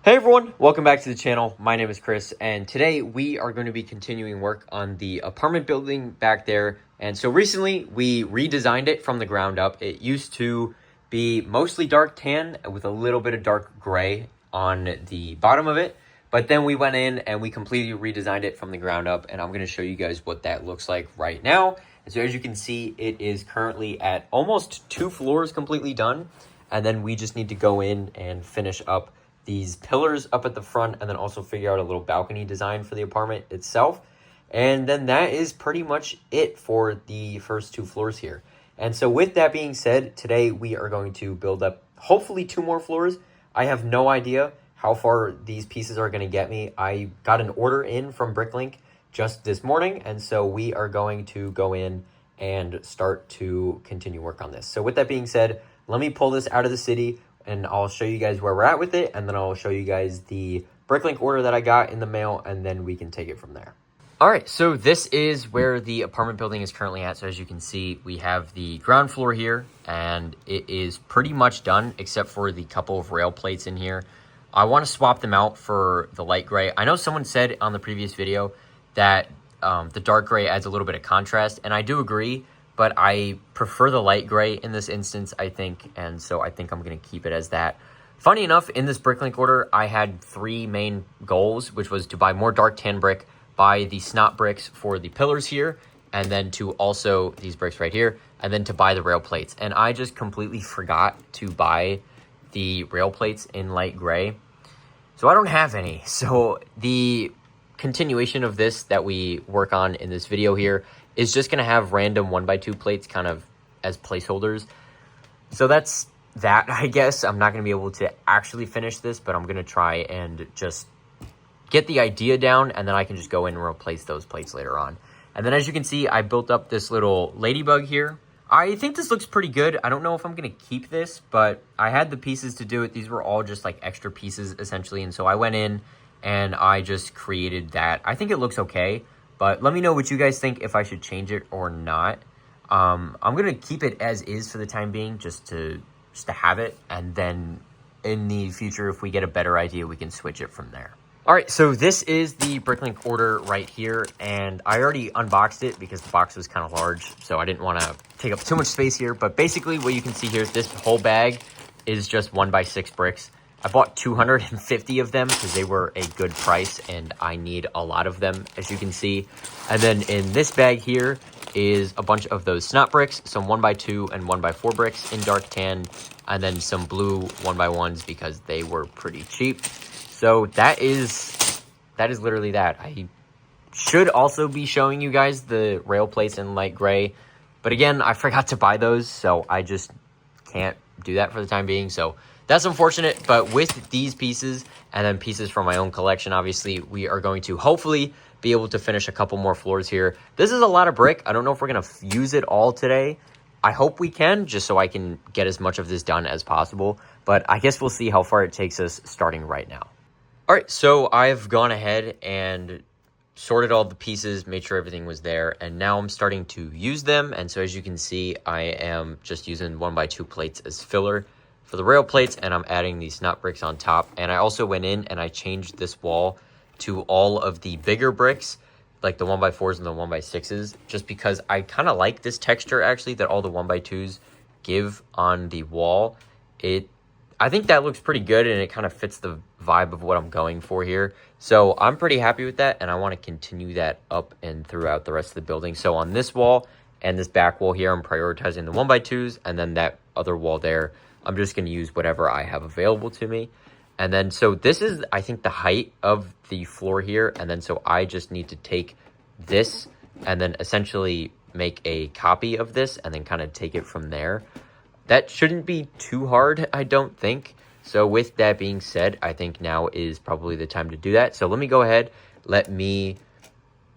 Hey everyone, welcome back to the channel. My name is Chris, and today we are going to be continuing work on the apartment building back there. And so recently we redesigned it from the ground up. It used to be mostly dark tan with a little bit of dark gray on the bottom of it. But then we went in and we completely redesigned it from the ground up, and I'm going to show you guys what that looks like right now. And so as you can see, it is currently at almost 2 floors completely done. And then we just need to go in and finish up these pillars up at the front, and then also figure out a little balcony design for the apartment itself. And then that is pretty much it for the first 2 floors here. And so with that being said, today we are going to build up hopefully 2 more floors. I have no idea how far these pieces are going to get me. I got an order in from Bricklink just this morning, and so we are going to go in and start to continue work on this. So with that being said, let me pull this out of the city, and I'll show you guys where we're at with it, and then I'll show you guys the Bricklink order that I got in the mail, and then we can take it from there. All right, so this is where the apartment building is currently at. So as you can see, we have the ground floor here, and it is pretty much done, except for the couple of rail plates in here. I want to swap them out for the light gray. I know someone said on the previous video that the dark gray adds a little bit of contrast, and I do agree, but I prefer the light gray in this instance, I think, and so I think I'm going to keep it as that. Funny enough, in this Bricklink order, I had 3 main goals, which was to buy more dark tan brick, buy the snot bricks for the pillars here, and then to also, these bricks right here, and then to buy the rail plates. And I just completely forgot to buy the rail plates in light gray, so I don't have any. So the continuation of this that we work on in this video here is just going to have random 1x2 plates kind of as placeholders. So that's that, I guess. I'm not going to be able to actually finish this, but I'm going to try and just get the idea down, and then I can just go in and replace those plates later on. And then as you can see, I built up this little ladybug here. I think this looks pretty good. I don't know if I'm going to keep this, but I had the pieces to do it. These were all just like extra pieces essentially, and so I went in and I just created that. I think it looks okay. But let me know what you guys think, if I should change it or not. I'm going to keep it as is for the time being, just to have it. And then in the future, if we get a better idea, we can switch it from there. All right, so this is the Bricklink order right here. And I already unboxed it because the box was kind of large, so I didn't want to take up too much space here. But basically what you can see here is this whole bag is just 1x6 bricks. I bought 250 of them because they were a good price, and I need a lot of them, as you can see. And then in this bag here is a bunch of those snot bricks, some 1x2 and 1x4 bricks in dark tan, and then some blue 1x1s because they were pretty cheap. So that is literally that. I should also be showing you guys the rail plates in light gray, but again, I forgot to buy those, so I just can't do that for the time being. So that's unfortunate, but with these pieces and then pieces from my own collection, obviously, we are going to hopefully be able to finish a couple more floors here. This is a lot of brick. I don't know if we're going to use it all today. I hope we can, just so I can get as much of this done as possible. But I guess we'll see how far it takes us starting right now. All right, so I've gone ahead and sorted all the pieces, made sure everything was there, and now I'm starting to use them. And so as you can see, I am just using 1x2 plates as filler for the rail plates, and I'm adding these snot bricks on top. And I also went in and I changed this wall to all of the bigger bricks, like the 1x4s and the 1x6s, just because I kind of like this texture actually that all the 1x2s give on the wall. I think that looks pretty good, and it kind of fits the vibe of what I'm going for here. So I'm pretty happy with that, and I want to continue that up and throughout the rest of the building. So on this wall and this back wall here, I'm prioritizing the 1x2s, and then that other wall there, I'm just going to use whatever I have available to me. And then, so this is, I think, the height of the floor here. And then, so I just need to take this and then essentially make a copy of this and then kind of take it from there. That shouldn't be too hard, I don't think. So with that being said, I think now is probably the time to do that. So let me go ahead, let me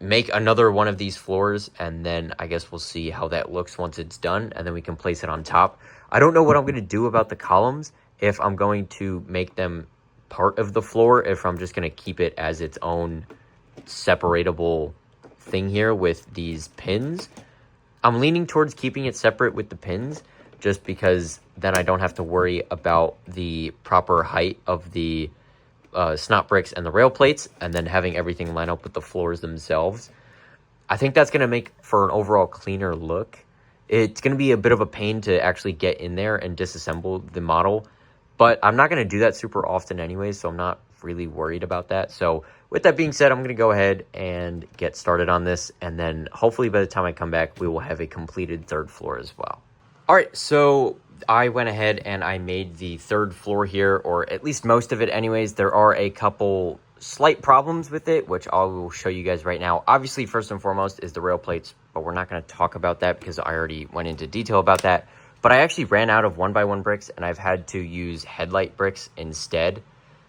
make another one of these floors, and then I guess we'll see how that looks once it's done, and then we can place it on top. I don't know what I'm going to do about the columns, if I'm going to make them part of the floor, if I'm just going to keep it as its own separatable thing here with these pins. I'm leaning towards keeping it separate with the pins, just because then I don't have to worry about the proper height of the snot bricks and the rail plates, and then having everything line up with the floors themselves. I think that's going to make for an overall cleaner look. It's going to be a bit of a pain to actually get in there and disassemble the model, but I'm not going to do that super often anyways, so I'm not really worried about that. So with that being said, I'm going to go ahead and get started on this, and then hopefully by the time I come back, we will have a completed third floor as well. All right, so I went ahead and I made the third floor here, or at least most of it anyways. There are a couple slight problems with it, which I will show you guys right now. Obviously, first and foremost is the rail plates, but we're not going to talk about that because I already went into detail about that. But I actually ran out of 1x1 bricks, and I've had to use headlight bricks instead.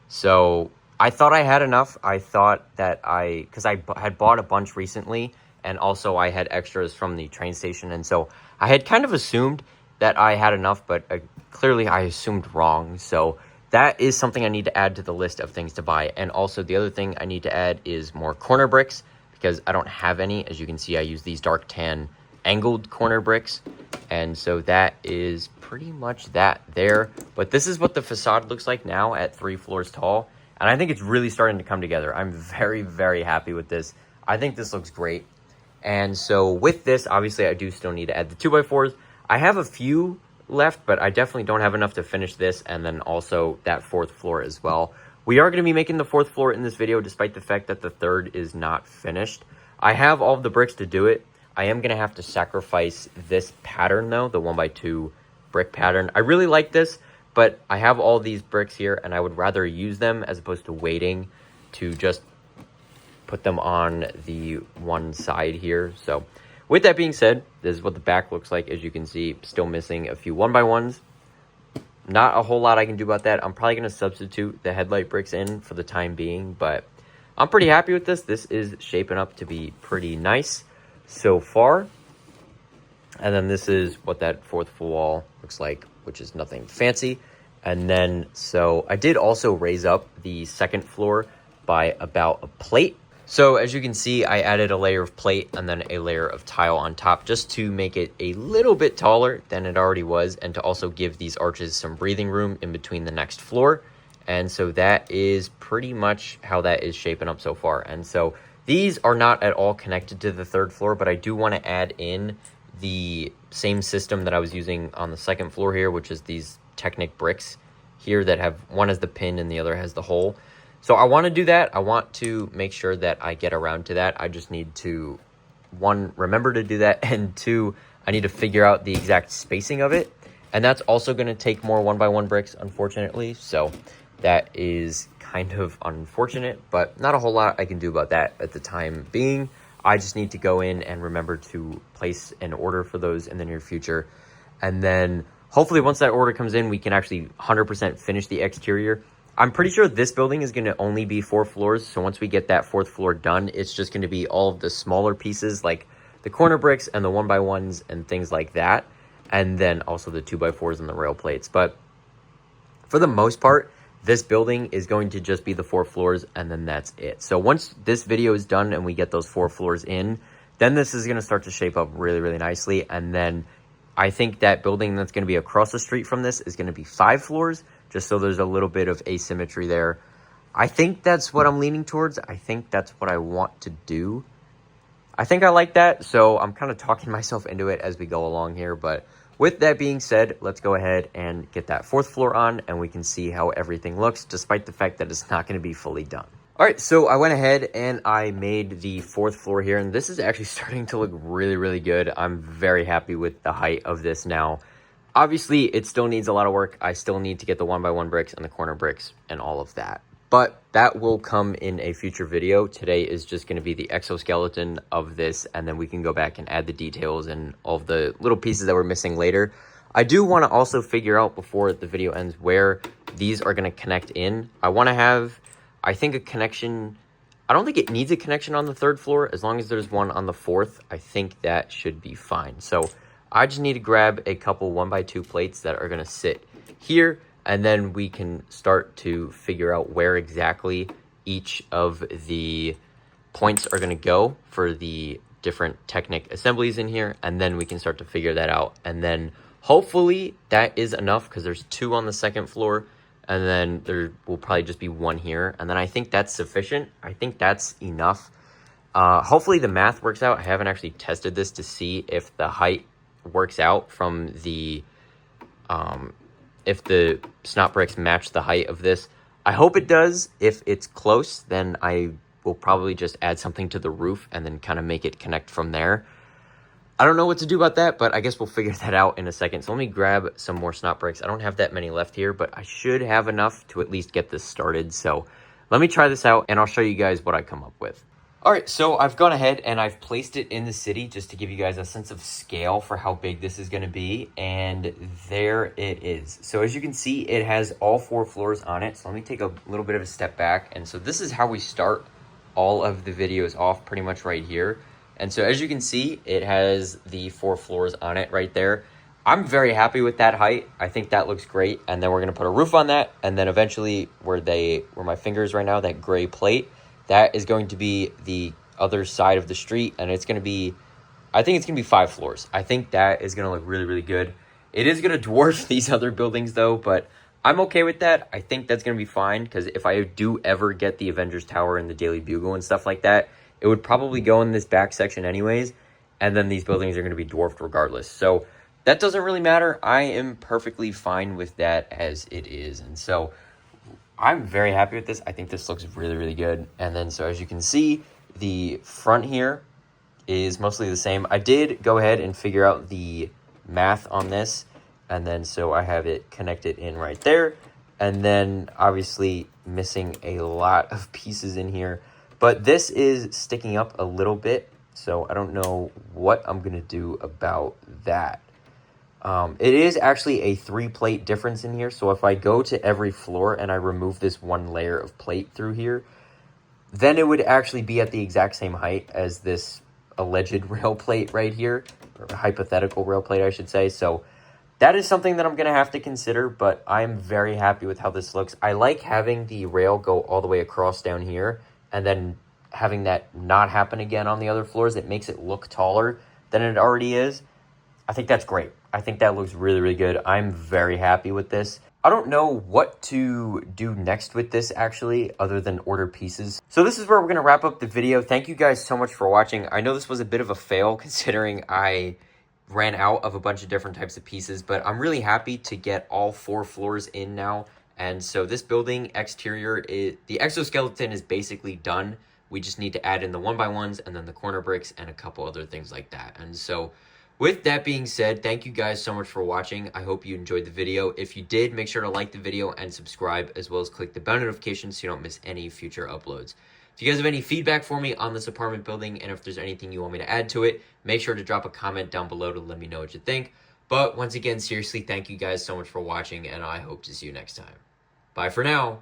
So I thought I had enough. I thought that because I had bought a bunch recently, and also I had extras from the train station, and so I had kind of assumed that I had enough, but clearly I assumed wrong. So that is something I need to add to the list of things to buy. And also the other thing I need to add is more corner bricks, because I don't have any. As you can see, I use these dark tan angled corner bricks. And so that is pretty much that there. But this is what the facade looks like now at 3 floors tall. And I think it's really starting to come together. I'm very, very happy with this. I think this looks great. And so with this, obviously I do still need to add the 2x4s. I have a few left, but I definitely don't have enough to finish this, and then also that 4th floor as well. We are going to be making the 4th floor in this video, despite the fact that the 3rd is not finished. I have all of the bricks to do it. I am going to have to sacrifice this pattern though, the 1x2 brick pattern. I really like this, but I have all these bricks here, and I would rather use them as opposed to waiting to just put them on the one side here. So with that being said, this is what the back looks like. As you can see, still missing a few 1x1s. Not a whole lot I can do about that. I'm probably going to substitute the headlight bricks in for the time being, but I'm pretty happy with this. This is shaping up to be pretty nice so far. And then this is what that 4th wall looks like, which is nothing fancy. And then, so I did also raise up the 2nd floor by about a plate. So as you can see, I added a layer of plate and then a layer of tile on top just to make it a little bit taller than it already was, and to also give these arches some breathing room in between the next floor. And so that is pretty much how that is shaping up so far. And so these are not at all connected to the 3rd floor, but I do want to add in the same system that I was using on the 2nd floor here, which is these Technic bricks here that have, one has the pin and the other has the hole. So I want to do that. I want to make sure that I get around to that. I just need to, 1, remember to do that, and 2, I need to figure out the exact spacing of it. And that's also going to take more 1x1 bricks, unfortunately. So that is kind of unfortunate, but not a whole lot I can do about that at the time being. I just need to go in and remember to place an order for those in the near future. And then hopefully once that order comes in, we can actually 100% finish the exterior. I'm pretty sure this building is going to only be 4 floors. So once we get that 4th floor done, it's just going to be all of the smaller pieces, like the corner bricks and the 1x1s and things like that. And then also the 2x4s and the rail plates. But for the most part, this building is going to just be the 4 floors, and then that's it. So once this video is done and we get those 4 floors in, then this is going to start to shape up really, really nicely. And then I think that building that's going to be across the street from this is going to be 5 floors, just so there's a little bit of asymmetry there. I think that's what I'm leaning towards. I think that's what I want to do. I think I like that, so I'm kind of talking myself into it as we go along here. But with that being said, let's go ahead and get that 4th floor on, and we can see how everything looks, despite the fact that it's not going to be fully done. All right, so I went ahead and I made the 4th floor here, and this is actually starting to look really, really good. I'm very happy with the height of this now. Obviously, it still needs a lot of work. I still need to get the 1x1 bricks and the corner bricks and all of that. But that will come in a future video. Today is just going to be the exoskeleton of this, and then we can go back and add the details and all of the little pieces that we're missing later. I do want to also figure out before the video ends where these are going to connect in. I want to have, I think, a connection. I don't think it needs a connection on the 3rd floor. As long as there's one on the 4th, I think that should be fine. So I just need to grab a couple 1x2 plates that are going to sit here, and then we can start to figure out where exactly each of the points are going to go for the different Technic assemblies in here, and then we can start to figure that out. And then hopefully that is enough, because there's 2 on the 2nd floor, and then there will probably just be one here, and then I think that's sufficient. I think that's enough. Hopefully the math works out. I haven't actually tested this to see if the height works out from the if the snot bricks match the height of this. I hope it does. If it's close, then I will probably just add something to the roof and then kind of make it connect from there. I don't know what to do about that, but I guess we'll figure that out in a second. So let me grab some more snot bricks. I don't have that many left here, but I should have enough to at least get this started. So let me try this out and I'll show you guys what I come up with. All right, so I've gone ahead and I've placed it in the city just to give you guys a sense of scale for how big this is going to be. And there it is. So as you can see, it has all 4 floors on it. So let me take a little bit of a step back. And so this is how we start all of the videos off, pretty much right here. And so as you can see, it has the 4 floors on it right there. I'm very happy with that height. I think that looks great. And then we're going to put a roof on that. And then eventually where my finger is right now, that gray plate, that is going to be the other side of the street, and it's going to be, I think it's going to be 5 floors. I think that is going to look really, really good. It is going to dwarf these other buildings, though, but I'm okay with that. I think that's going to be fine, because if I do ever get the Avengers Tower and the Daily Bugle and stuff like that, it would probably go in this back section anyways, and then these buildings are going to be dwarfed regardless. So that doesn't really matter. I am perfectly fine with that as it is, and so I'm very happy with this. I think this looks really, really good. And then, so as you can see, the front here is mostly the same. I did go ahead and figure out the math on this. And then, so I have it connected in right there. And then, obviously, missing a lot of pieces in here. But this is sticking up a little bit. So I don't know what I'm going to do about that. It is actually a 3-plate difference in here. So if I go to every floor and I remove this 1 layer of plate through here, then it would actually be at the exact same height as this alleged rail plate right here, or hypothetical rail plate, I should say. So that is something that I'm going to have to consider, but I'm very happy with how this looks. I like having the rail go all the way across down here and then having that not happen again on the other floors. It makes it look taller than it already is. I think that's great. I think that looks really, really good. I'm very happy with this. I don't know what to do next with this, actually, other than order pieces. So this is where we're going to wrap up the video. Thank you guys so much for watching. I know this was a bit of a fail considering I ran out of a bunch of different types of pieces, but I'm really happy to get all 4 floors in now. And so this building exterior, the exoskeleton is basically done. We just need to add in the 1x1s and then the corner bricks and a couple other things like that. And so with that being said, thank you guys so much for watching. I hope you enjoyed the video. If you did, make sure to like the video and subscribe, as well as click the bell notification so you don't miss any future uploads. If you guys have any feedback for me on this apartment building, and if there's anything you want me to add to it, make sure to drop a comment down below to let me know what you think. But once again, seriously, thank you guys so much for watching, and I hope to see you next time. Bye for now.